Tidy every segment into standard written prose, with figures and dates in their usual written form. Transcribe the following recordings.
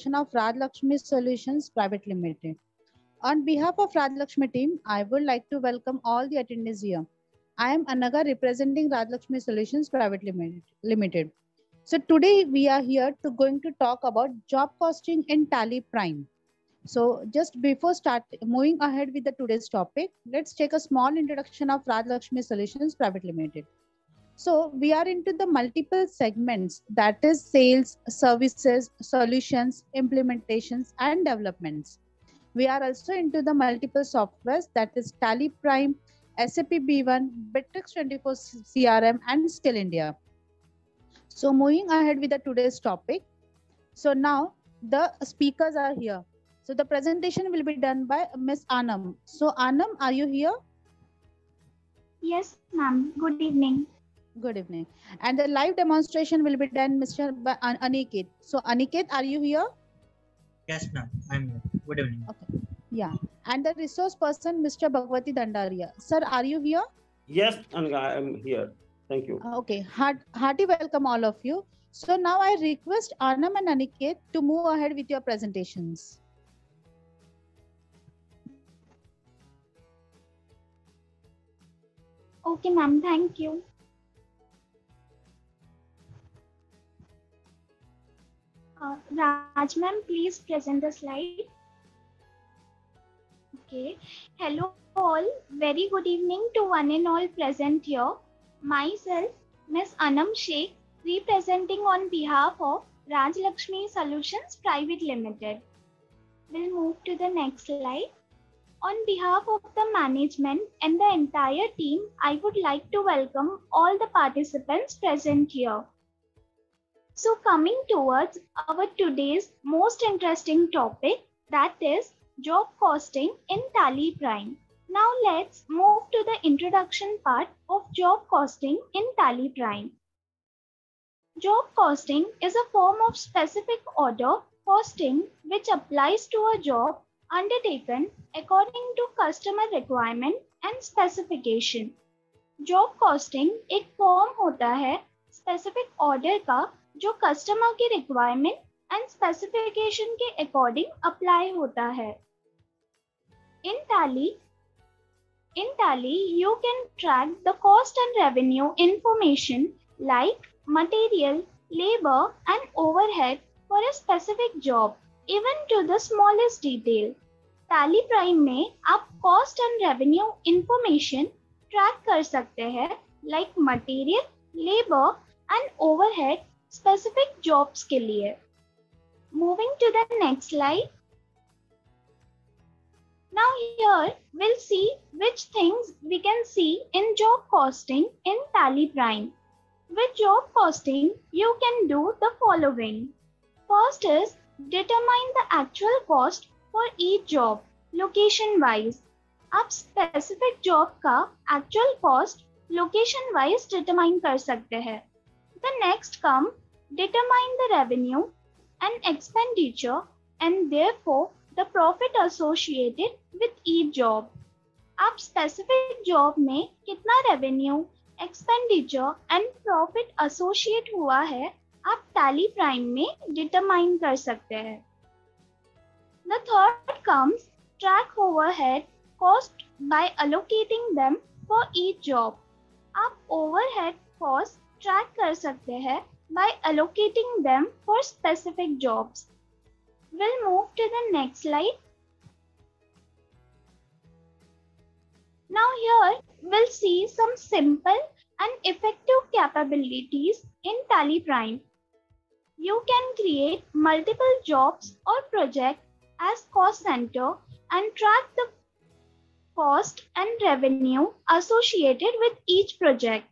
introduction of Rajlakshmi Solutions Private Limited. On behalf of Rajlakshmi team, I would like to welcome all the attendees here. I am Anaga representing Rajlakshmi Solutions Private Limited. So today we are here to going to talk about job costing in Tally Prime. So just before moving ahead with the today's topic, let's take a small introduction of Rajlakshmi Solutions Private Limited. So we are into the multiple segments, that is sales, services, solutions, implementations, and developments. We are also into the multiple softwares, that is Tally Prime, SAP B1, Bittrex 24 CRM, and Skill India. So moving ahead with the today's topic. So now the speakers are here. So the presentation will be done by Ms. Anam. So Anam, are you here? Yes, ma'am. Good evening. Good evening. And the live demonstration will be done by Aniket. So Aniket, are you here? Yes, ma'am. I'm here. Good evening. Okay. Yeah. And the resource person, Mr. Bhagwati Dandaria. Sir, are you here? Yes, Anaga, I am here. Thank you. Okay. Hearty welcome all of you. So now I request Anam and Aniket to move ahead with your presentations. Okay, ma'am. Thank you. Raj ma'am, please present the slide. Okay. Hello all. Very good evening to one and all present here. Myself, Ms. Anam Sheikh, representing on behalf of Rajlakshmi Solutions Private Limited. We'll move to the next slide. On behalf of the management and the entire team, I would like to welcome all the participants present here. So coming towards our today's most interesting topic, that is job costing in Tally Prime. Now let's move to the introduction part of job costing in Tally Prime. Job costing is a form of specific order costing which applies to a job undertaken according to customer requirement and specification. Job costing एक form होता है specific order का जो customer के requirement and specification के according apply होता है. In Tally, you can track the cost and revenue information like material, labor, and overhead for a specific job, even to the smallest detail. Tally Prime में आप cost and revenue information track कर सकते हैं like material, labor, and overhead specific jobs के लिए. Moving to the next slide. Now here we'll see which things we can see in job costing in Tally Prime. With job costing, you can do the following. First is determine the actual cost for each job location wise. आप specific job का actual cost location wise determine कर सकते हैं. The next come determine the revenue and expenditure and therefore the profit associated with each job. आप specific job में कितना revenue, expenditure and profit associate हुआ है आप Tally Prime में determine कर सकते हैं. The third comes track overhead cost by allocating them for each job. आप overhead cost track कर सकते हैं by allocating them for specific jobs. We'll move to the next slide. Now here we'll see some simple and effective capabilities in Tally Prime. You can create multiple jobs or projects as cost center and track the cost and revenue associated with each project.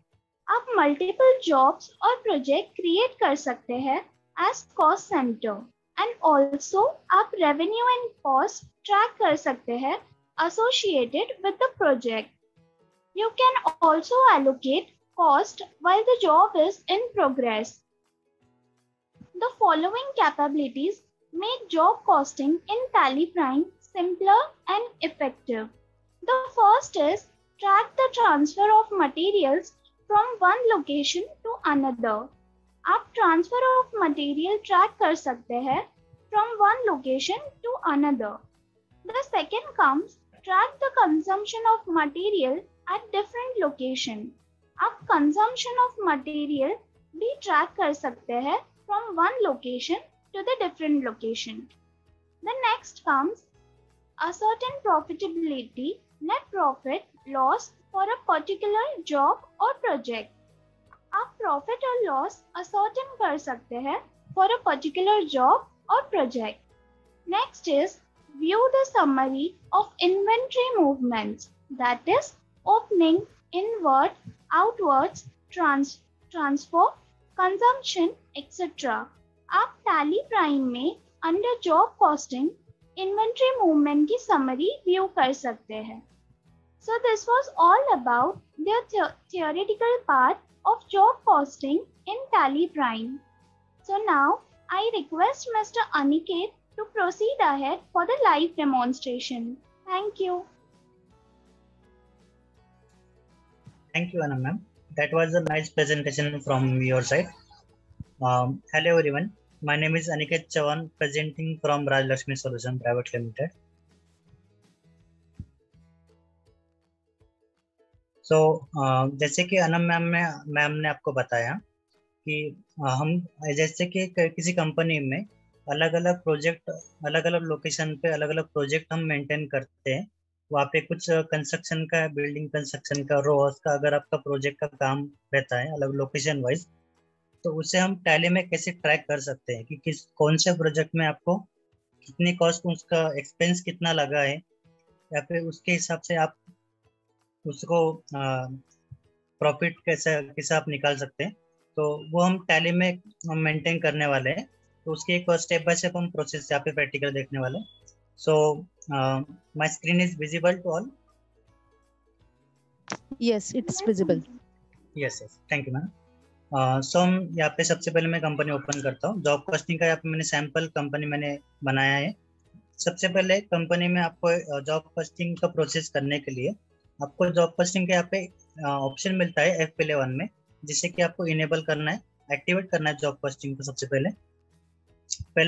आप multiple jobs और project create कर सकते हैं as cost center and also आप revenue and cost track कर सकते हैं associated with the project. You can also allocate cost while the job is in progress. The following capabilities make job costing in Tally Prime simpler and effective. The first is track the transfer of materials from one location to another. आप transfer of material track कर सकते हैं from one location to another. The second comes track the consumption of material at different location. आप consumption of material भी track कर सकते हैं from one location to the different location. The next comes ascertain profitability, net profit, loss for a particular job or project. आप profit और loss ascertain कर सकते हैं for a particular job or project. Next is view the summary of inventory movements, that is opening, inward, outwards, transfer, consumption, etc. आप Tally Prime में under job costing inventory movement की summary view कर सकते हैं. So this was all about the theoretical part of job costing in Tally Prime. So now I request Mr. Aniket to proceed ahead for the live demonstration. Thank you. Thank you, Anna ma'am. That was a nice presentation from your side. Hello everyone. My name is Aniket Chavan, presenting from Rajlakshmi Solutions Private Limited. So जैसे कि Anam ma'am ने आपको बताया कि हम जैसे कि किसी कंपनी में अलग अलग प्रोजेक्ट, अलग अलग लोकेशन पे अलग अलग प्रोजेक्ट हम मेंटेन करते हैं. वहाँ पे कुछ कंस्ट्रक्शन का, बिल्डिंग कंस्ट्रक्शन का, रोज का अगर आपका प्रोजेक्ट का काम रहता है अलग लोकेशन वाइज, तो उसे हम टैली में कैसे ट्रैक कर सकते हैं कि कौन से प्रोजेक्ट में आपको कितनी कॉस्ट, उसका एक्सपेंस कितना लगा है, या फिर उसके हिसाब से आप उसको प्रॉफिट कैसे आप निकाल सकते हैं. तो वो हम टैली में मेंटेन करने वाले हैं. तो उसके एक स्टेप बाय स्टेप हम प्रोसेस यहाँ पे प्रैक्टिकल देखने वाले हैं. So my screen is visible to all? Yes, it's visible. Yes yes, thank you ma'am. सो हम यहाँ पे सबसे पहले मैं कंपनी ओपन करता हूँ. जॉब कॉस्टिंग का यहाँ पे मैंने सैंपल कंपनी मैंने बनाया है. सबसे पहले कंपनी में आपको जॉब कॉस्टिंग का प्रोसेस करने के लिए आपको जॉब कॉस्टिंग के यहाँ पे ऑप्शन मिलता है F11 में, जिसे कि आपको इनेबल करना है, एक्टिवेट करना है जॉब कॉस्टिंग को. सबसे पहले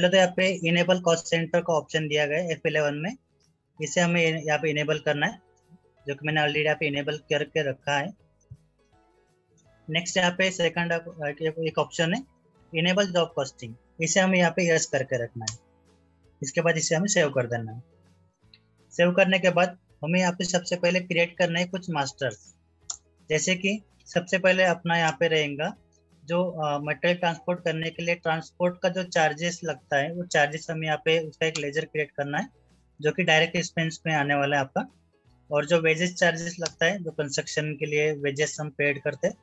तो यहाँ पे इनेबल कॉस्ट सेंटर का ऑप्शन दिया गया है F11 में. इसे हमें यहाँ पे इनेबल करना है, जो कि मैंने ऑलरेडी यहाँ पे इनेबल करके रखा है. नेक्स्ट यहाँ पे सेकंड एक ऑप्शन है इनेबल जॉब कॉस्टिंग. इसे हमें यहाँ पे यस करके रखना है. इसके बाद इसे हमें सेव कर देना है. सेव करने के बाद हमें यहाँ पे सबसे पहले क्रिएट करना है कुछ मास्टर्स. जैसे कि सबसे पहले अपना यहाँ पे रहेगा जो मटेरियल ट्रांसपोर्ट करने के लिए ट्रांसपोर्ट का जो चार्जेस लगता है, वो चार्जेस हमें यहाँ पे उसका एक लेजर क्रिएट करना है, जो कि डायरेक्ट एक्सपेंस में आने वाला है आपका. और जो वेजेस चार्जेस लगता है, जो कंस्ट्रक्शन के लिए वेजेस हम पेड करते हैं,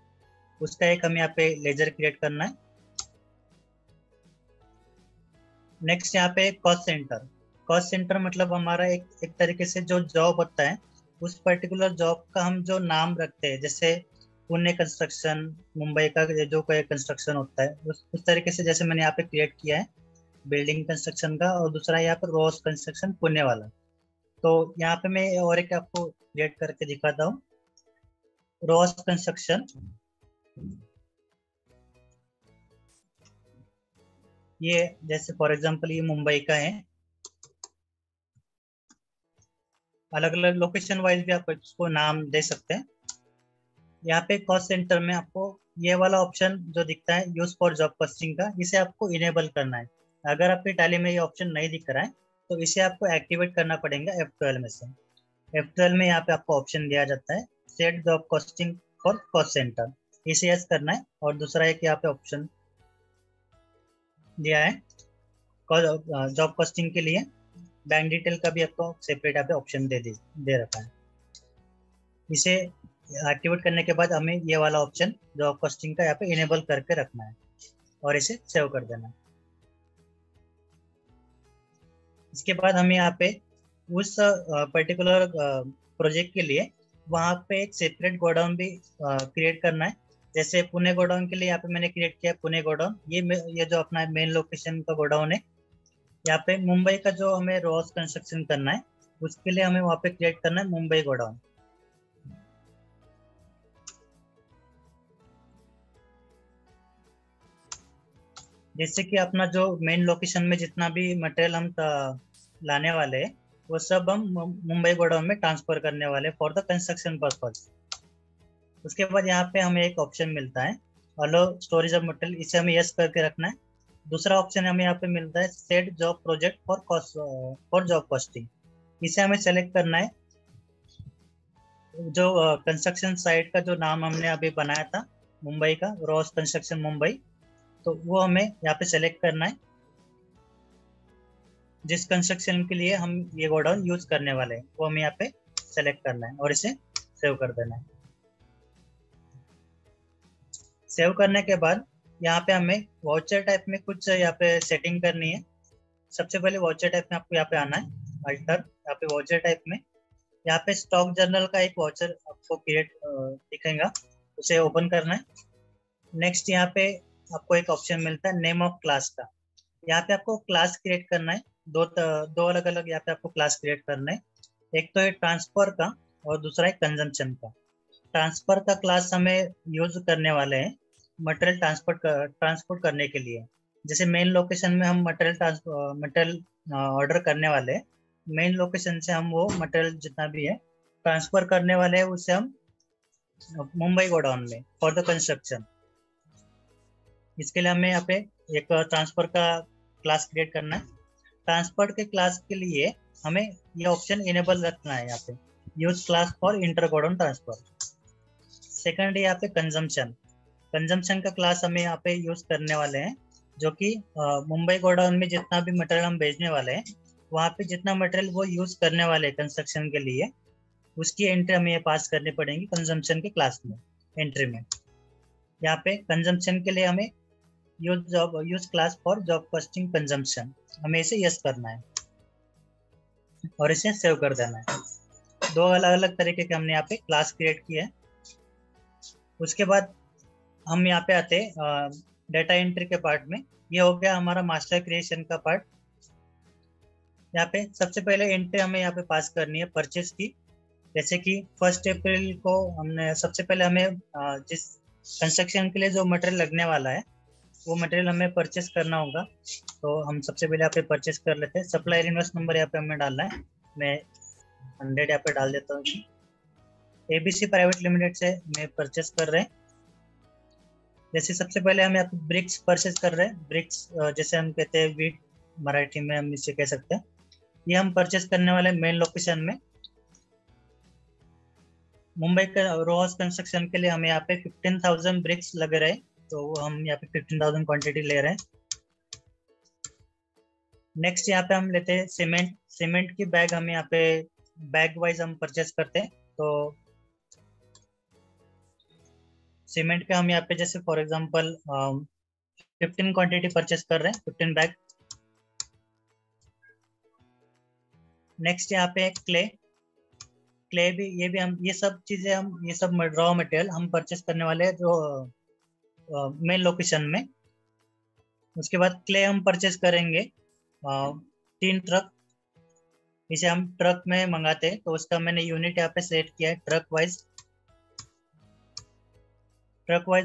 उसका एक हमें यहाँ पे लेजर क्रिएट करना है. नेक्स्ट यहाँ पे कॉस्ट सेंटर. कॉस्ट सेंटर मतलब हमारा एक तरीके से जो जॉब होता है, उस पर्टिकुलर जॉब का हम जो नाम रखते हैं, जैसे पुणे कंस्ट्रक्शन, मुंबई का जो कोई कंस्ट्रक्शन होता है, उस तरीके से जैसे मैंने यहाँ पे क्रिएट किया है बिल्डिंग कंस्ट्रक्शन का, और दूसरा यहाँ पे रोज कंस्ट्रक्शन पुणे वाला. तो यहाँ पे मैं और एक आपको क्रिएट करके दिखाता हूँ. रोज कंस्ट्रक्शन, ये जैसे फॉर एग्जांपल ये मुंबई का है. अलग अलग लोकेशन वाइज भी आप इसको नाम दे सकते हैं. यहाँ पे कॉस्ट सेंटर में आपको ये वाला ऑप्शन जो दिखता है यूज फॉर जॉब कॉस्टिंग का, इसे आपको इनेबल करना है. अगर आपके टैली में ये ऑप्शन नहीं दिख रहा है तो इसे आपको एक्टिवेट करना पड़ेगा F12 में से. F12 में यहाँ पे आपको ऑप्शन दिया जाता है set job costing for cost centre. इसे यस करना है. और दूसरा एक यहाँ पे ऑप्शन दिया है जॉब कॉस्टिंग के लिए बैंक डिटेल का भी आपको सेपरेट यहाँ पे ऑप्शन दे रखा है. इसे एक्टिवेट करने के बाद हमें ये वाला ऑप्शन जॉब कॉस्टिंग का यहाँ पे इनेबल करके रखना है और इसे सेव कर देना है. इसके बाद हमें यहाँ पे उस पर्टिकुलर प्रोजेक्ट के लिए वहाँ पे एक सेपरेट गोडाउन भी क्रिएट करना है. जैसे पुणे गोडाउन के लिए यहाँ पे मैंने क्रिएट किया पुणे गोडाउन. ये जो अपना मेन लोकेशन का गोडाउन है. यहाँ पे मुंबई का जो हमें रोज कंस्ट्रक्शन करना है, उसके लिए हमें वहाँ पे क्रिएट करना है मुंबई गोडाउन. जिससे कि अपना जो मेन लोकेशन में जितना भी मटेरियल हम लाने वाले हैं वो सब हम मुंबई गोडाउन में ट्रांसफर करने वाले फॉर द कंस्ट्रक्शन पर्पज। उसके बाद यहाँ पे हमें एक ऑप्शन मिलता है अलो स्टोरेज ऑफ मटेरियल, इसे हमें यस करके रखना है। दूसरा ऑप्शन हमें यहाँ पे मिलता है set job project for cost for job costing, इसे हमें सेलेक्ट करना है। जो कंस्ट्रक्शन साइट का जो नाम हमने अभी बनाया था मुंबई का, रॉस कंस्ट्रक्शन मुंबई, तो वो हमें यहाँ पे सेलेक्ट करना है जिस कंस्ट्रक्शन के लिए हम ये गोडाउन यूज करने वाले हैं, वो हमें यहाँ पे सेलेक्ट करना है और इसे सेव कर देना है। सेव करने के बाद यहाँ पे हमें वाउचर टाइप में कुछ यहाँ पे सेटिंग करनी है। सबसे पहले वाउचर टाइप में आपको यहाँ पे आना है, अल्टर, यहाँ पे वाउचर टाइप में यहाँ पे स्टॉक जर्नल का एक वाउचर आपको क्रिएट दिखेगा, उसे ओपन करना है। नेक्स्ट यहाँ पे आपको एक ऑप्शन मिलता है नेम ऑफ क्लास का, यहाँ पे आपको क्लास क्रिएट करना है। दो अलग अलग यहाँ पे आपको क्लास क्रिएट करना है, एक तो है ट्रांसफर का और दूसरा है कंजम्पशन का। ट्रांसफर का क्लास हमें यूज करने वाले हैं मटेरियल ट्रांसपोर्ट करने के लिए। जैसे मेन लोकेशन में हम मटेरियल ऑर्डर करने वाले हैं, मेन लोकेशन से हम वो मटेरियल जितना भी है ट्रांसफर करने वाले हैं, उसे हम मुंबई गोडाउन में फॉर द कंस्ट्रक्शन। इसके लिए हमें यहाँ पे एक ट्रांसफर का क्लास क्रिएट करना है। ट्रांसफर के क्लास के लिए हमें ये ऑप्शन इनेबल रखना है, यहाँ पे use class for inter godown transfer. Second यहाँ पे कंजम्पशन का क्लास हमें यहाँ पे यूज करने वाले हैं, जो कि मुंबई गोडाउन में जितना भी मटेरियल हम भेजने वाले हैं, वहाँ पे जितना मटेरियल वो यूज करने वाले हैं कंस्ट्रक्शन के लिए, उसकी एंट्री हमें पास करनी पड़ेगी कंजम्पशन के क्लास में, एंट्री में। यहाँ पे कंजम्पशन के लिए हमें use class for job costing consumption, हमें इसे यस करना है और इसे सेव कर देना है। दो अलग अलग तरीके के हमने यहाँ पे क्लास क्रिएट किए हैं। उसके बाद हम यहाँ पे आते हैं डेटा एंट्री के पार्ट में। ये हो गया हमारा मास्टर क्रिएशन का पार्ट। यहाँ पे सबसे पहले एंट्री हमें यहाँ पे पास करनी है परचेज की। जैसे कि 1 अप्रैल को हमने सबसे पहले हमें जिस कंस्ट्रक्शन के लिए जो मटेरियल लगने वाला है वो मटेरियल हमें परचेस करना होगा, तो हम सबसे पहले यहाँ पे परचेस कर लेते हैं। सप्लायर इन्वेंस नंबर यहाँ पे हमें डालना है, मैं 100 यहाँ पे डाल देता हूँ। ABC प्राइवेट लिमिटेड से मैं परचेस कर रहे हैं। जैसे सबसे पहले हम यहाँ पे ब्रिक्स परचेस कर रहे हैं। ब्रिक्स जैसे हम कहते हैं वीट, मराठी में हम इसे कह सकते हैं। ये हम परचेस करने वाले मेन लोकेशन में मुंबई का रोहास कंस्ट्रक्शन के लिए हमें यहाँ पे 15,000 ब्रिक्स लग रहे हैं, तो हम यहाँ पे 15,000 क्वांटिटी ले रहे हैं। नेक्स्ट यहाँ पे हम लेते हैं सीमेंट की बैग, हम यहाँ पे बैग वाइज हम परचेस करते हैं। तो सीमेंट के हम यहाँ पे जैसे फॉर एग्जांपल 15 क्वांटिटी परचेस कर रहे हैं, 15 बैग। नेक्स्ट यहाँ पे क्ले भी, ये सब चीजें हम ये सब रॉ मटेरियल हम परचेस करने वाले हैं जो मेन लोकेशन में। उसके बाद क्ले हम परचेस करेंगे 3 ट्रक, इसे हम ट्रक में मंगाते हैं, तो उसका मैंने यूनिट यहाँ पे सेट किया है ट्रक वाइज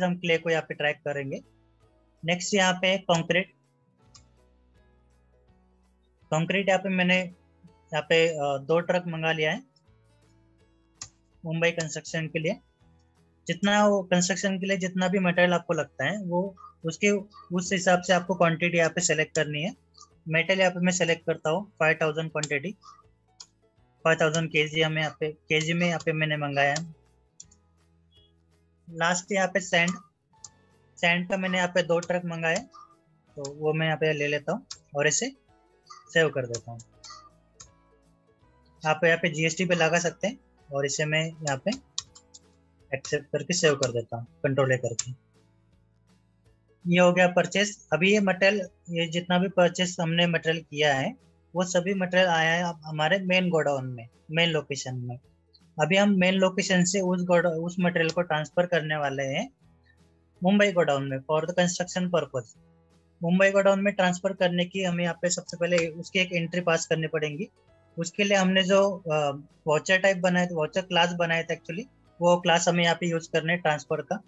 हम क्ले को यहाँ पे ट्रैक करेंगे। नेक्स्ट यहाँ पे कंक्रीट यहाँ पे मैंने यहाँ पे 2 ट्रक मंगा लिया है मुंबई कंस्ट्रक्शन के लिए। जितना वो कंस्ट्रक्शन के लिए जितना भी मटेरियल आपको लगता है वो उस हिसाब से आपको क्वांटिटी यहाँ पे सेलेक्ट करनी है। मेटल यहाँ पे मैं सेलेक्ट करता हूँ 5,000 क्वांटिटी, 5,000 kg हमें यहाँ पे kg में यहाँ पे मैंने मंगाया है। लास्ट यहाँ पे सैंड का मैंने यहाँ पे 2 ट्रक मंगाए, तो वो मैं यहाँ पे ले लेता हूँ और इसे सेव कर देता हूँ। आप यहाँ पे GST पे लगा सकते हैं और इसे मैं यहाँ पे एक्सेप्ट करके सेव कर देता हूँ कंट्रोल ए करके। ये हो गया परचेस। अभी ये जितना भी परचेस हमने मटेरियल किया है वो सभी मटेरियल आया है हमारे मेन गोडाउन में, मेन लोकेशन में। अभी हम मेन लोकेशन से उस मटेरियल को ट्रांसफर करने वाले हैं मुंबई गोडाउन में for the construction purpose. Mumbai godown में ट्रांसफर करने की हमें यहाँ पे सबसे पहले उसकी एक एंट्री पास करनी पड़ेगी। उसके लिए हमने जो वाउचर टाइप बनाए थे, वाउचर क्लास बनाए थे एक्चुअली, वो क्लास हमें यहाँ पे यूज करना है ट्रांसफर का।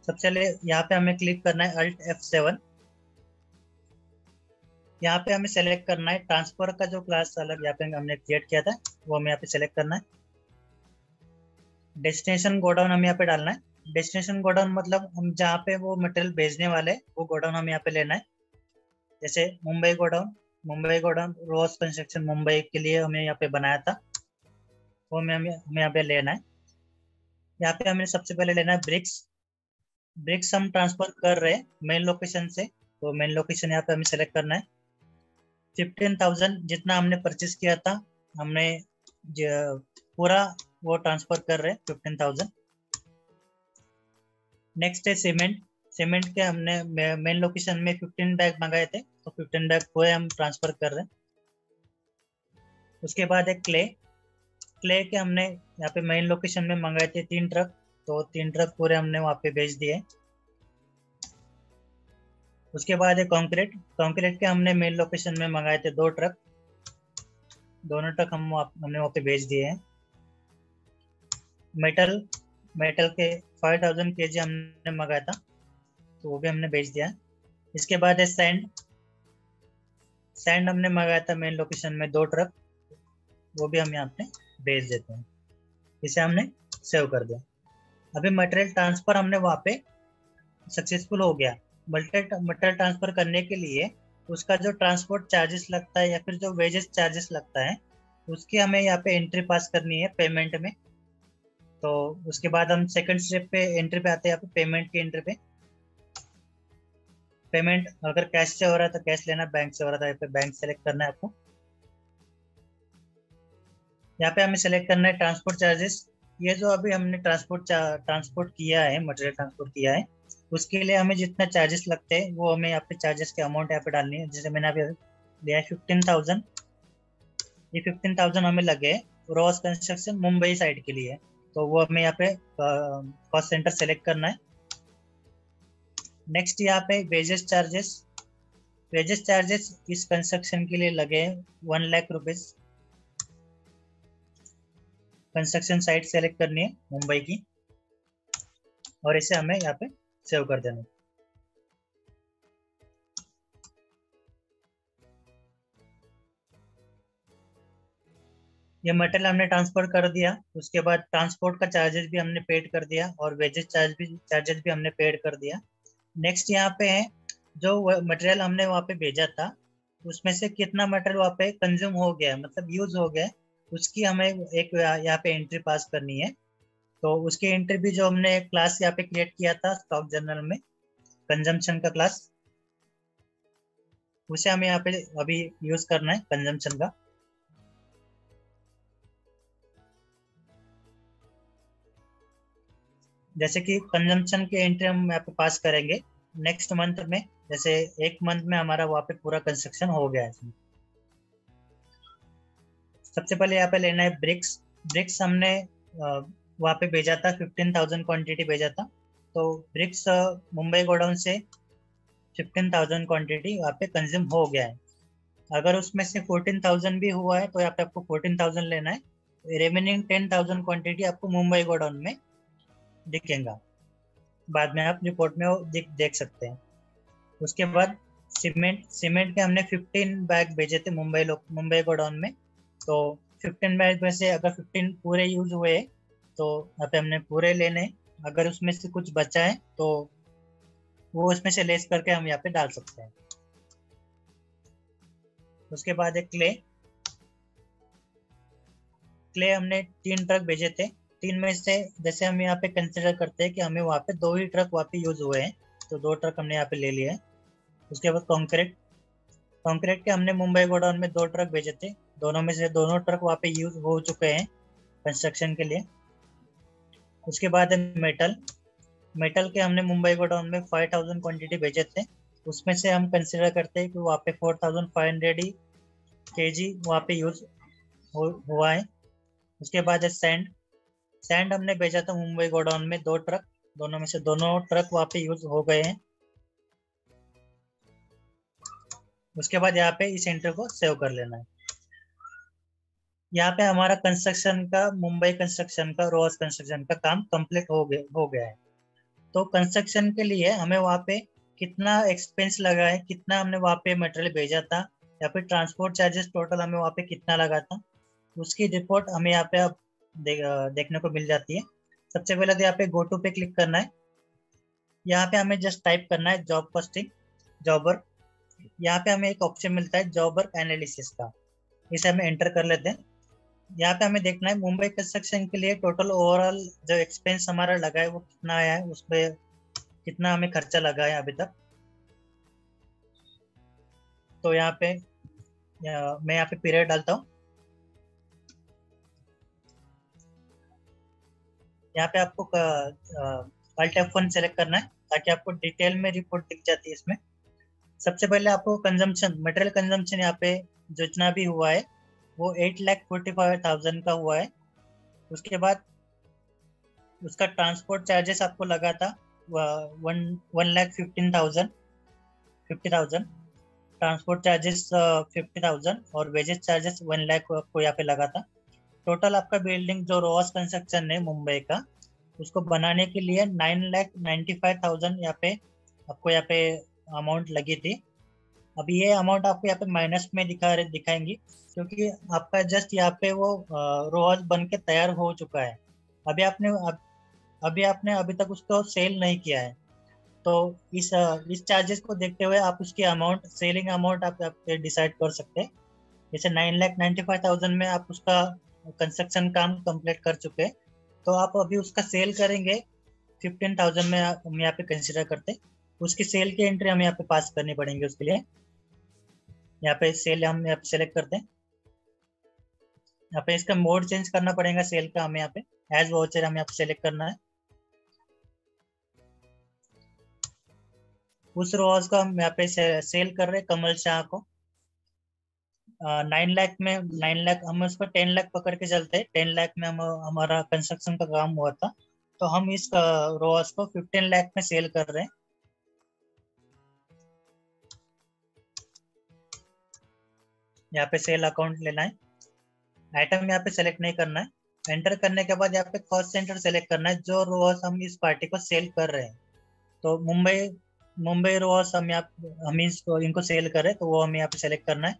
सबसे पहले यहाँ पे हमें क्लिक करना है Alt F7। यहाँ पे हमें सेलेक्ट करना है ट्रांसफर का जो क्लास अलग यहाँ पे हमने क्रिएट किया था वो हमें यहाँ पे सेलेक्ट करना है। डेस्टिनेशन गोडाउन हमें यहाँ पे डालना है। डेस्टिनेशन गोडाउन मतलब हम जहाँ पे वो मटेरियल भेजने वाले वो गोडाउन हमें यहाँ पे लेना है। जैसे मुंबई गोडाउन रोज कंस्ट्रक्शन मुंबई के लिए हमें यहाँ पे बनाया था, वो हमें यहाँ पे लेना है। यहाँ पे हमें सबसे पहले लेना है ब्रिक्स हम ट्रांसफर कर रहे हैं मेन लोकेशन से, तो मेन लोकेशन यहाँ पे हमें सेलेक्ट करना है। 15,000 जितना हमने परचेस किया था हमने पूरा वो ट्रांसफर कर रहे हैं 15,000। नेक्स्ट है सीमेंट के हमने मेन लोकेशन में 15 बैग मंगाए थे, तो 15 बैग को हम ट्रांसफर कर रहे हैं। उसके बाद एक क्ले के हमने यहाँ पे मेन लोकेशन में मंगाए थे 3 ट्रक, तो 3 ट्रक पूरे हमने वहाँ पे भेज दिए। उसके बाद है कंक्रीट के हमने मेन लोकेशन में मंगाए थे 2 ट्रक, दोनों ट्रक हमने वहाँ पे भेज दिए हैं। मेटल के 5,000 kg हमने मंगाया था, तो वो भी हमने भेज दिया। इसके बाद है सैंड हमने मंगाया था मेन लोकेशन में 2 ट्रक, वो भी हम यहाँ पे भेज देते हैं। इसे हमने सेव कर दिया। अभी मटेरियल ट्रांसफर हमने वहाँ पे सक्सेसफुल हो गया। मटेरियल ट्रांसफर करने के लिए उसका जो ट्रांसपोर्ट चार्जेस लगता है या फिर जो वेजेस चार्जेस लगता है उसकी हमें यहाँ पे एंट्री पास करनी है पेमेंट में। तो उसके बाद हम सेकंड स्टेप पे एंट्री पे आते हैं, यहाँ पे पेमेंट की एंट्री पे। पेमेंट अगर कैश से हो रहा है तो कैश लेना, बैंक से हो रहा था यहाँ पे बैंक सेलेक्ट करना है आपको। यहाँ पे हमें सेलेक्ट करना है ट्रांसपोर्ट चार्जेस। ये जो अभी हमने ट्रांसपोर्ट किया है, मटेरियल ट्रांसपोर्ट किया है, उसके लिए हमें जितना चार्जेस लगते हैं वो हमें यहाँ पे चार्जेस की अमाउंट यहाँ पे डालनी है। जैसे मैंने अभी लिया है 15,000, ये 15,000 हमें लगे रोज कंस्ट्रक्शन मुंबई साइड के लिए, तो वो हमें यहाँ पे कॉस्ट सेंटर सेलेक्ट करना है। नेक्स्ट यहाँ पे वेजेस चार्जेस इस कंस्ट्रक्शन के लिए लगे 1 lakh rupees. Construction site select करनी है मुंबई की और इसे हमें यहाँ पे सेव कर देना। ये मटेरियल हमने ट्रांसफर कर दिया, उसके बाद ट्रांसपोर्ट का चार्जेस भी हमने पेड कर दिया और वेजेस चार्जेस भी हमने पेड कर दिया। नेक्स्ट यहाँ पे है जो मटेरियल हमने वहाँ पे भेजा था उसमें से कितना मटेरियल वहाँ पे कंज्यूम हो गया, मतलब यूज हो गया, उसकी हमें एक यहाँ पे एंट्री पास करनी है। तो उसकी एंट्री भी जो हमने क्लास यहाँ पे क्रिएट किया था स्टॉक जर्नल में, कंजम्पशन का क्लास, उसे हमें यहाँ पे अभी यूज करना है कंजम्पशन का। जैसे कि कंजम्पशन की एंट्री हम यहाँ पे पास करेंगे नेक्स्ट मंथ में, जैसे एक मंथ में हमारा वहाँ पे पूरा कंस्ट्रक्शन हो गया है। सबसे पहले यहाँ पे लेना है ब्रिक्स हमने वहाँ पे भेजा था 15,000 क्वांटिटी भेजा था, तो ब्रिक्स मुंबई गोडाउन से 15,000 क्वांटिटी वहाँ पे कंज्यूम हो गया है। अगर उसमें से 14,000 भी हुआ है तो यहाँ पे आपको 14,000 लेना है, रिमेनिंग 10,000 क्वांटिटी आपको मुंबई गोडाउन में दिखेगा, बाद में आप रिपोर्ट में देख सकते हैं। उसके बाद सीमेंट के हमने 15 बैग भेजे थे मुंबई गोडाउन में, तो 15 बैग में से अगर 15 पूरे यूज हुए तो यहाँ पे हमने पूरे लेने, अगर उसमें से कुछ बचा है तो वो उसमें से लेस करके हम यहाँ पे डाल सकते हैं। उसके बाद एक क्ले हमने 3 ट्रक भेजे थे, 3 में से जैसे हम यहाँ पे कंसिडर करते हैं कि हमें वहाँ पे 2 ही ट्रक वहाँ पे यूज हुए हैं, तो 2 ट्रक हमने यहाँ पे ले लिए हैं। उसके बाद कंक्रीट के हमने मुंबई गोडाउन में 2 ट्रक भेजे थे, दोनों में से दोनों ट्रक वहाँ पे यूज हो चुके हैं कंस्ट्रक्शन के लिए। उसके बाद मेटल के हमने मुंबई गोडाउन में 5,000 क्वांटिटी भेजे थे, उसमें से हम कंसिडर करते हैं कि वहाँ पे 4,500 kg वहाँ पे यूज हुआ है। उसके बाद है सैंड हमने भेजा था मुंबई गोडाउन में 2 ट्रक, दोनों में से दोनों ट्रक वहाँ पे यूज हो गए हैं। उसके बाद यहाँ पे इस एंट्री को सेव कर लेना है। यहाँ पे हमारा मुंबई कंस्ट्रक्शन का रोज कंस्ट्रक्शन का काम कंप्लीट हो गया है। तो कंस्ट्रक्शन के लिए हमें वहाँ पे कितना एक्सपेंस लगा है, कितना हमने वहाँ पे मटेरियल भेजा था, या फिर ट्रांसपोर्ट चार्जेस टोटल हमें वहाँ पे कितना लगा था, उसकी रिपोर्ट हमें यहाँ पे अब देखने को मिल जाती है। सबसे पहले तो यहाँ पे गो टू पे क्लिक करना है। यहाँ पे हमें जस्ट टाइप करना है जॉब पोस्टिंग, जॉब वर्क। यहाँ पे हमें एक ऑप्शन मिलता है जॉब वर्क एनालिसिस का, इसे हमें एंटर कर लेते हैं। यहाँ पे हमें देखना है मुंबई कंस्ट्रक्शन के लिए टोटल ओवरऑल जो एक्सपेंस हमारा लगा है वो कितना आया है, उस पर कितना हमें खर्चा लगा है अभी तक। तो यहाँ पे मैं यहाँ पे पीरियड डालता हूँ। यहाँ पे आपको अल्ट F1 सेलेक्ट करना है ताकि आपको डिटेल में रिपोर्ट दिख जाती है इसमें। सबसे पहले आपको कंजम्पशन, मटेरियल कंजम्पशन यहाँ पे जितना भी हुआ है वो 8,45,000 का हुआ है। उसके बाद उसका ट्रांसपोर्ट चार्जेस आपको लगा था 1,15,000 ट्रांसपोर्ट चार्जेस 50,000 और वेजेस चार्जेस 1 लाख आपको यहाँ पे लगा था। टोटल आपका बिल्डिंग जो रोहस कंस्ट्रक्शन है मुंबई का, उसको बनाने के लिए 9,95,000 यहाँ पे अमाउंट लगी थी। अभी ये अमाउंट आपको यहाँ पे माइनस में दिखाएंगी क्योंकि आपका जस्ट यहाँ पे वो रोहस बन के तैयार हो चुका है। अभी आपने अभी तक उसको सेल नहीं किया है, तो इस चार्जेस को देखते हुए आप उसकी अमाउंट, सेलिंग अमाउंट आप डिसाइड कर सकते हैं। जैसे 9,95,000 में आप उसका कंस्ट्रक्शन काम कंप्लीट कर चुके हैं, तो आप अभी उसका सेल करेंगे 15,000 में हम यहाँ पे कंसिडर करते हैं। उसकी सेल की एंट्री हमें यहाँ पे पास करनी पड़ेंगी। उसके लिए यहाँ पे सेल हम यहाँ पे सेलेक्ट करते हैं। यहाँ पे इसका मोड चेंज करना पड़ेगा सेल का, हमें यहाँ पे एज वाउचर हमें यहाँ पे सेलेक्ट करना है। उस रोज को हम यहाँ पे सेल कर रहे हैं कमल शाह को 9 लाख में। 9 लाख हम उसको 10 लाख पकड़ के चलते हैं। 10 लाख में हमारा कंस्ट्रक्शन का काम हुआ था, तो हम इस रोज को 15 लाख में सेल कर रहे हैं। यहाँ पे सेल अकाउंट लेना है, आइटम यहाँ पे सेलेक्ट नहीं करना है। एंटर करने के बाद यहाँ पे कॉस्ट सेंटर सेलेक्ट करना है जो रोज हम इस पार्टी को सेल कर रहे हैं। तो मुंबई रोज हम इनको सेल कर रहे हैं, तो वो हमें यहाँ पे सेलेक्ट करना है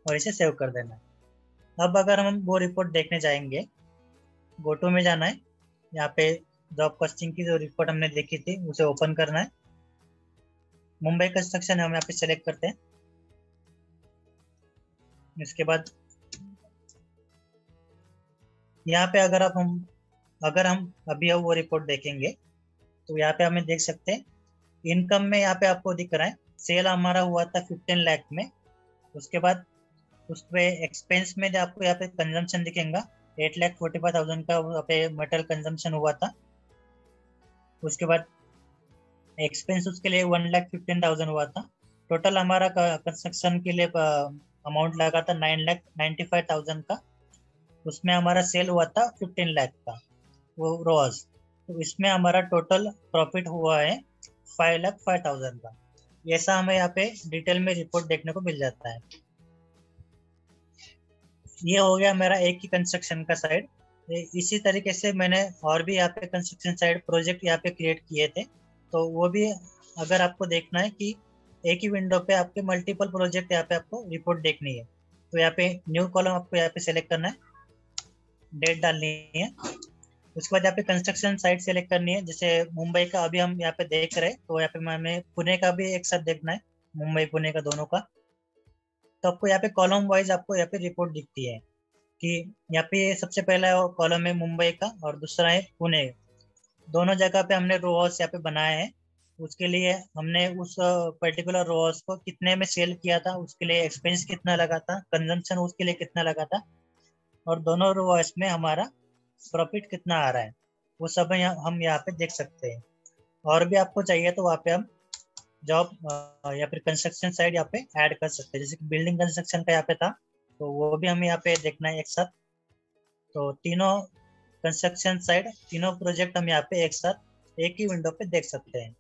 और इसे सेव कर देना है। अब अगर हम वो रिपोर्ट देखने जाएंगे, गो टू में जाना है। यहाँ पे जॉब कॉस्टिंग की जो रिपोर्ट हमने देखी थी उसे ओपन करना है। मुंबई कंस्ट्रक्शन हम यहाँ पे सेलेक्ट करते हैं। इसके बाद यहाँ पे अगर हम अभी वो रिपोर्ट देखेंगे तो यहाँ पे हमें देख सकते हैं इनकम में यहाँ पे आपको दिख रहा है सेल हमारा हुआ था 15 लाख में। उसके बाद उस पे एक्सपेंस में आपको यहाँ पे कंजम्पशन दिखेगा 8,45,000 का यहाँ पे मटेरियल कंजम्पशन हुआ था। उसके बाद एक्सपेंस उसके लिए 1,15,000 हुआ था। टोटल हमारा कंस्ट्रक्शन के लिए अमाउंट लगा था 9,95,000 का। उसमें हमारा सेल हुआ था 15 लाख का वो रोज। तो इसमें हमारा टोटल प्रॉफिट हुआ है 5,05,000 का। ऐसा हमें यहाँ पे डिटेल में रिपोर्ट देखने को मिल जाता है। ये हो गया मेरा एक ही कंस्ट्रक्शन का साइड। इसी तरीके से मैंने और भी यहाँ पे कंस्ट्रक्शन साइड प्रोजेक्ट यहाँ पे क्रिएट किए थे, तो वो भी अगर आपको देखना है कि एक ही विंडो पे आपके मल्टीपल प्रोजेक्ट यहाँ पे आपको रिपोर्ट देखनी है, तो यहाँ पे न्यू कॉलम आपको यहाँ पे सेलेक्ट करना है, डेट डालनी है। उसके बाद यहाँ पे कंस्ट्रक्शन साइट सेलेक्ट करनी है। जैसे मुंबई का अभी हम यहाँ पे देख रहे हैं, तो यहाँ पे हमें पुणे का भी एक साथ देखना है, मुंबई पुणे का दोनों का। तो आपको यहाँ पे कॉलम वाइज आपको यहाँ पे रिपोर्ट दिखती है कि यहाँ पे सबसे पहला कॉलम है मुंबई का और दूसरा है पुणे। दोनों जगह पे हमने रो हाउस यहाँ पे बनाए हैं। उसके लिए हमने उस पर्टिकुलर रो हाउस को कितने में सेल किया था, उसके लिए एक्सपेंस कितना लगा था, कंजम्पशन उसके लिए कितना लगा था, और दोनों रो हाउस में हमारा प्रॉफिट कितना आ रहा है, वो सब हम यहाँ पे देख सकते हैं। और भी आपको चाहिए तो वहाँ पे हम जॉब या फिर कंस्ट्रक्शन साइड यहाँ पे ऐड कर सकते हैं। जैसे कि बिल्डिंग कंस्ट्रक्शन का यहाँ पे था, तो वो भी हमें यहाँ पे देखना है एक साथ। तो तीनों कंस्ट्रक्शन साइड, तीनों प्रोजेक्ट हम यहाँ पे एक साथ एक ही विंडो पे देख सकते हैं।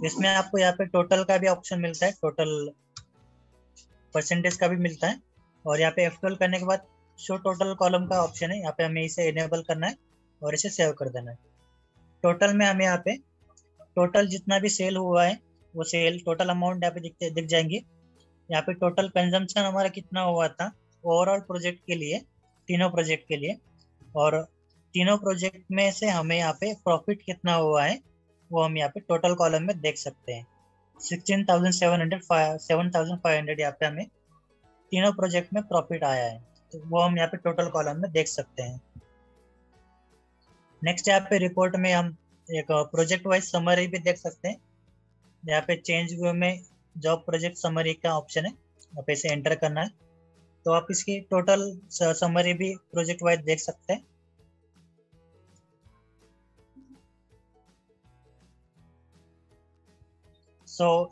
इसमें आपको यहाँ पे टोटल का भी ऑप्शन मिलता है, टोटल परसेंटेज का भी मिलता है। और यहाँ पे F12 करने के बाद शो टोटल कॉलम का ऑप्शन है, यहाँ पे हमें इसे इनेबल करना है और इसे सेव कर देना है। टोटल में हमें यहाँ पे टोटल जितना भी सेल हुआ है वो सेल टोटल अमाउंट यहाँ पे दिख जाएंगी। यहाँ पे टोटल कंजम्पशन हमारा कितना हुआ था ओवरऑल प्रोजेक्ट के लिए, तीनों प्रोजेक्ट के लिए, और तीनों प्रोजेक्ट में से हमें यहाँ पे प्रॉफिट कितना हुआ है वो हम यहाँ पे टोटल कॉलम में देख सकते हैं। 7,500 यहाँ पे हमें तीनों प्रोजेक्ट में प्रॉफिट आया है, तो वो हम यहाँ पे टोटल कॉलम में देख सकते हैं। नेक्स्ट यहाँ पे रिपोर्ट में हम एक प्रोजेक्ट वाइज समरी भी देख सकते हैं। यहाँ पे चेंज व्यू में जॉब प्रोजेक्ट समरी का ऑप्शन है, यहाँ पे इसे एंटर करना है तो आप इसकी टोटल समरी भी प्रोजेक्ट वाइज देख सकते हैं। So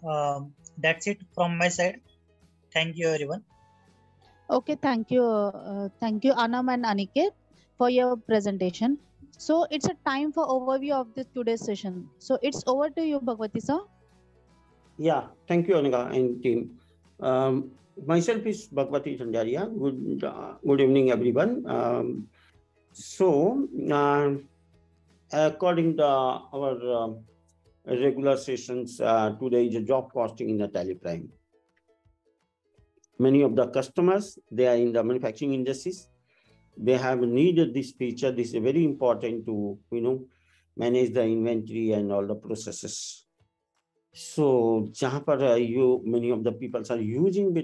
that's it from my side. Thank you everyone. Okay, thank you Anam and Aniket for your presentation. So it's a time for overview of this today's session. So it's over to you, Bhagwati sir. Yeah, thank you, Anaga and team. Myself is Bhagwati Sanjaria. Good evening, everyone. According to our regular sessions, today is a job costing in the Tally Prime. Many of the customers, they are in the manufacturing industries. They have needed this feature. This is very important to, manage the inventory and all the processes. So, many of the people are using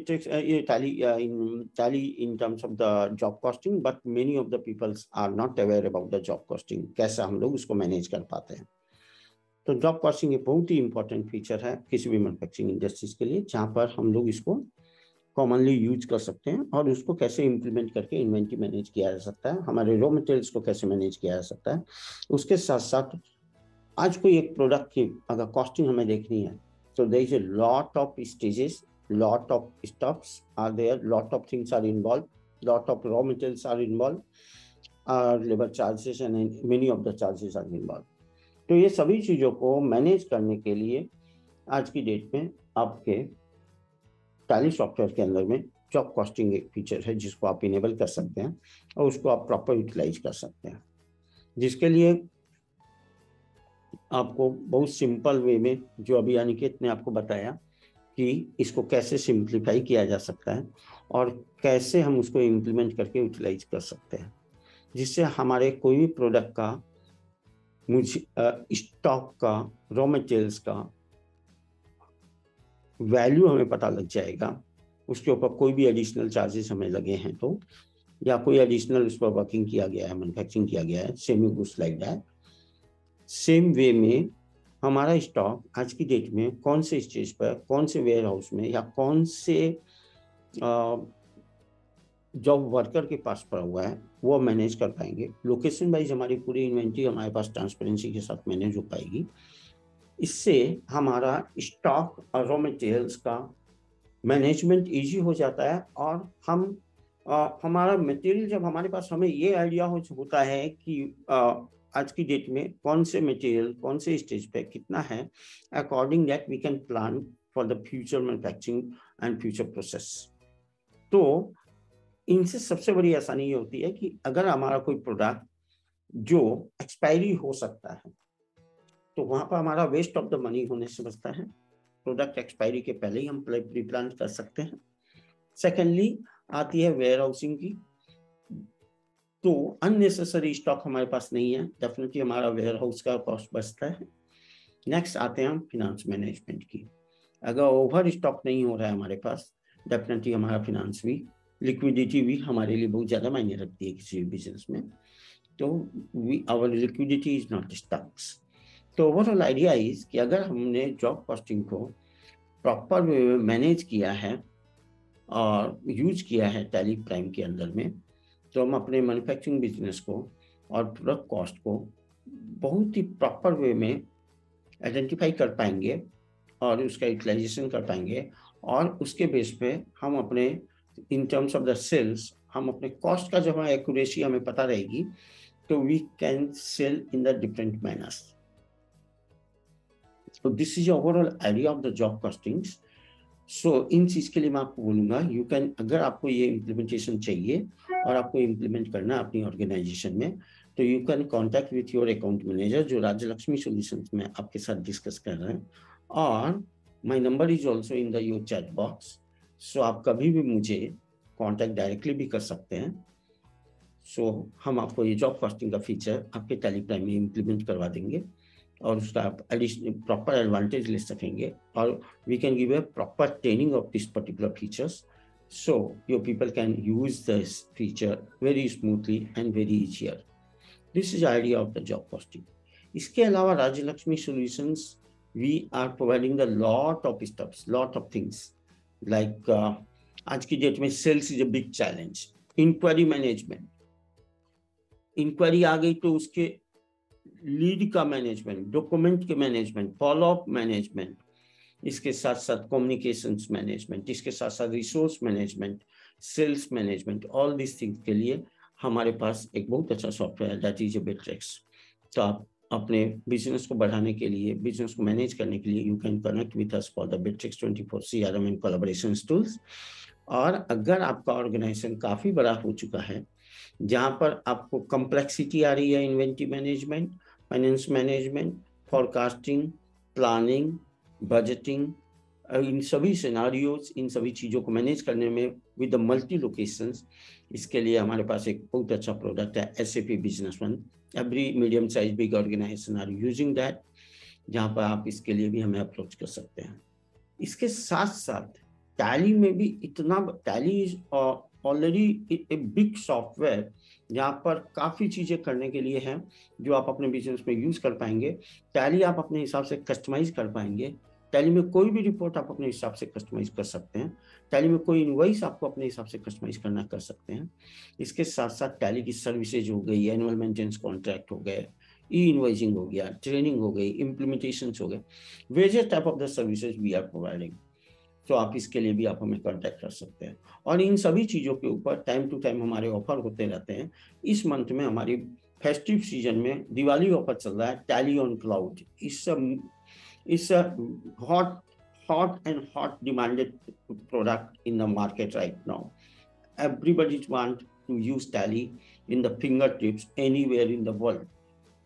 Tally in terms of the job costing, but many of the people are not aware about the job costing. कैसे हम लोग उसको manage कर पाते हैं? तो job costing एक बहुत ही इंपॉर्टेंट फीचर है किसी भी मैन्युफैक्चरिंग इंडस्ट्रीज के लिए, जहाँ पर हम लोग इसको कॉमनली यूज कर सकते हैं और उसको कैसे इम्प्लीमेंट करके इन्वेंटरी मैनेज किया जा सकता है, हमारे रॉ मटेरियल्स को कैसे मैनेज किया जा सकता है। उसके साथ साथ आज कोई एक प्रोडक्ट की अगर कॉस्टिंग हमें देखनी है तो there is a lot of stages, lot of steps are there, lot of things are involve, lot of raw materials are involve, labour charges and many of the charges are involve. तो ये सभी चीज़ों को manage करने के लिए आज की डेट में आपके टैली सॉफ्टवेयर के अंदर में जॉब कॉस्टिंग एक फीचर है जिसको आप इनेबल कर सकते हैं और उसको आप प्रॉपर यूटिलाइज कर सकते हैं, जिसके लिए आपको बहुत सिंपल वे में जो अभी अनिकेत ने आपको बताया कि इसको कैसे सिंप्लीफाई किया जा सकता है और कैसे हम उसको इम्प्लीमेंट करके यूटिलाइज कर सकते हैं, जिससे हमारे कोई भी प्रोडक्ट का स्टॉक का, रॉ मटेरियल्स का वैल्यू हमें पता लग जाएगा। उसके ऊपर कोई भी एडिशनल चार्जेस हमें लगे हैं तो, या कोई एडिशनल उस पर वर्किंग किया गया है, मैन्युफैक्चरिंग किया गया है, semi goods like that. Same way में हमारा स्टॉक आज की डेट में कौन से स्टेज पर, कौन से वेयर हाउस में या कौन से जॉब वर्कर के पास पड़ा हुआ है वो मैनेज कर पाएंगे। लोकेशन वाइज हमारी पूरी इन्वेंट्री हमारे पास ट्रांसपेरेंसी के साथ मैनेज हो पाएगी। इससे हमारा स्टॉक और रॉ मटेरियल्स का मैनेजमेंट इजी हो जाता है और हम हमारा मटेरियल जब हमारे पास, हमें ये आइडिया होता है कि आज की डेट में कौन से मटेरियल कौन से स्टेज पे कितना है, according that we can plan for the future manufacturing and future process. तो इनसे सबसे बड़ी आसानी ये होती है कि अगर हमारा कोई प्रोडक्ट जो एक्सपायरी हो सकता है तो वहां पर हमारा वेस्ट ऑफ द मनी होने से बचता है। प्रोडक्ट एक्सपायरी के पहले ही हम प्री प्लान कर सकते हैं। सेकेंडली आती है वेयर हाउसिंग की, तो अननेसेसरी स्टॉक हमारे पास नहीं है, डेफिनेटली हमारा वेयर हाउस का कॉस्ट बचता है। नेक्स्ट आते हैं हम फिनांस मैनेजमेंट की। अगर ओवर स्टॉक नहीं हो रहा है हमारे पास, डेफिनेटली हमारा फिनांस भी, लिक्विडिटी भी हमारे लिए बहुत ज़्यादा मायने रखती है किसी भी बिजनेस में। तो our liquidity is not stocks. तो ओवरऑल आइडिया इज कि अगर हमने जॉब कॉस्टिंग को प्रॉपर वे में मैनेज किया है और यूज किया है टैली प्राइम के अंदर में, तो हम अपने मैन्युफैक्चरिंग बिजनेस को और प्रोडक्ट कॉस्ट को बहुत ही प्रॉपर वे में आइडेंटिफाई कर पाएंगे और उसका यूटिलाइजेशन कर पाएंगे, और उसके बेस पे हम अपने in terms of the sales, हम अपने कॉस्ट का जब एक्यूरेसी हमें पता रहेगी तो we can sell in the different manners. तो this is overall idea of the job costings. So इन चीज के लिए मैं आपको बोलूंगा, यू कैन, अगर आपको ये इम्प्लीमेंटेशन चाहिए और आपको इम्प्लीमेंट करना है अपनी ऑर्गेनाइजेशन में, तो you can contact with your account manager जो राजलक्ष्मी सॉल्यूशंस में आपके साथ डिस्कस कर रहे हैं, और my number is also in the your chat box. So आप कभी भी मुझे कांटेक्ट डायरेक्टली भी कर सकते हैं। सो हम आपको ये जॉब कॉस्टिंग का फीचर आपके टैली प्राइम में इम्प्लीमेंट करवा देंगे और उसका आप एडिशनल प्रॉपर एडवांटेज ले सकेंगे और we can give a proper training of this particular features, so your people can use this feature very smoothly and very easier. This is idea of the job costing. इसके अलावा Rajalakshmi solutions we are providing the lot of stuffs, lot of things like आज की date में sales is a big challenge. Inquiry management, inquiry आ गई तो उसके lead का मैनेजमेंट, डॉक्यूमेंट के मैनेजमेंट, फॉलोअप मैनेजमेंट, इसके साथ साथ कम्युनिकेशंस मैनेजमेंट, इसके साथ साथ resource management, sales management, all this things के लिए हमारे पास एक बहुत अच्छा सॉफ्टवेयर है दैट इज बिट्रिक्स। तो आप अपने बिजनेस को बढ़ाने के लिए, बिजनेस को मैनेज करने के लिए you can connect with us for the Bitrix 24 CRM and collaboration tools. और अगर आपका ऑर्गेनाइजेशन काफी बड़ा हो चुका है जहां पर आपको कॉम्प्लेक्सिटी आ रही है, inventory management, finance management, forecasting, planning, budgeting, इन सभी सिनारियोज, इन सभी चीज़ों को मैनेज करने में विद द मल्टी लोकेशंस, इसके लिए हमारे पास एक बहुत अच्छा प्रोडक्ट है SAP business one. Every medium size big organisation are using that, जहाँ पर आप इसके लिए भी हमें अप्रोच कर सकते हैं। इसके साथ साथ टैली में भी इतना, tally is already a big software जहाँ पर काफ़ी चीज़ें करने के लिए हैं जो आप अपने बिजनेस में यूज़ कर पाएंगे। टैली आप अपने हिसाब से कस्टमाइज कर पाएंगे। टैली में कोई भी रिपोर्ट आप अपने हिसाब से कस्टमाइज कर सकते हैं। टैली में कोई इनवॉइस आपको अपने हिसाब से कस्टमाइज करना कर सकते हैं। इसके साथ साथ टैली की सर्विसेज हो गई, एनुअल मेंटेनेंस कॉन्ट्रैक्ट हो गए, ई-इनवॉइसिंग हो गया, ट्रेनिंग हो गई, इम्प्लीमेंटेशन हो गए, various type of the services we are providing. तो आप इसके लिए भी आप हमें कांटेक्ट कर सकते हैं। और इन सभी चीज़ों के ऊपर टाइम टू टाइम हमारे ऑफर होते रहते हैं। इस मंथ में हमारी फेस्टिव सीजन में दिवाली ऑफर चल रहा है, टैली ऑन क्लाउड। इस hot demanded product in the market right now. Everybody want to use Tally in the fingertips anywhere in the world.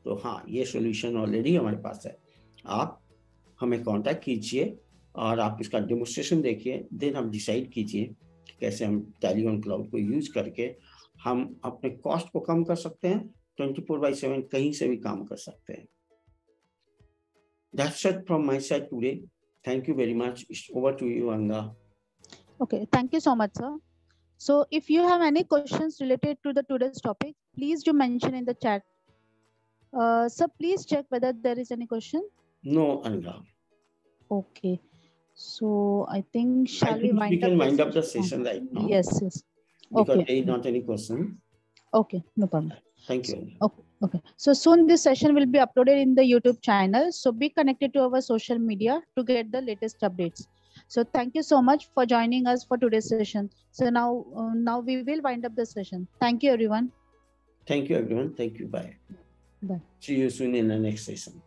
तो हाँ, ये solution already हमारे पास है। आप हमें कांटेक्ट कीजिए और आप इसका डेमोस्ट्रेशन देखिए, देन हम डिसाइड कीजिए कैसे हम टैली ऑन क्लाउड को यूज करके हम अपने कॉस्ट को कम कर सकते हैं, 24/7 कहीं से भी काम कर सकते हैं। That's it from my side today. Thank you very much. It's over to you, Anga. Okay, thank you so much, sir. So if you have any questions related to the today's topic, please do mention in the chat. Sir, please check whether there is any question. No, Anga. Okay. So I think we can wind up the session right now. Yes. Because okay. there is not any question. Okay, no problem. Thank you. Okay. So soon this session will be uploaded in the YouTube channel. So be connected to our social media to get the latest updates. So thank you so much for joining us for today's session. So now we will wind up the session. Thank you, everyone. Thank you, everyone. Thank you. Bye. Bye. See you soon in the next session.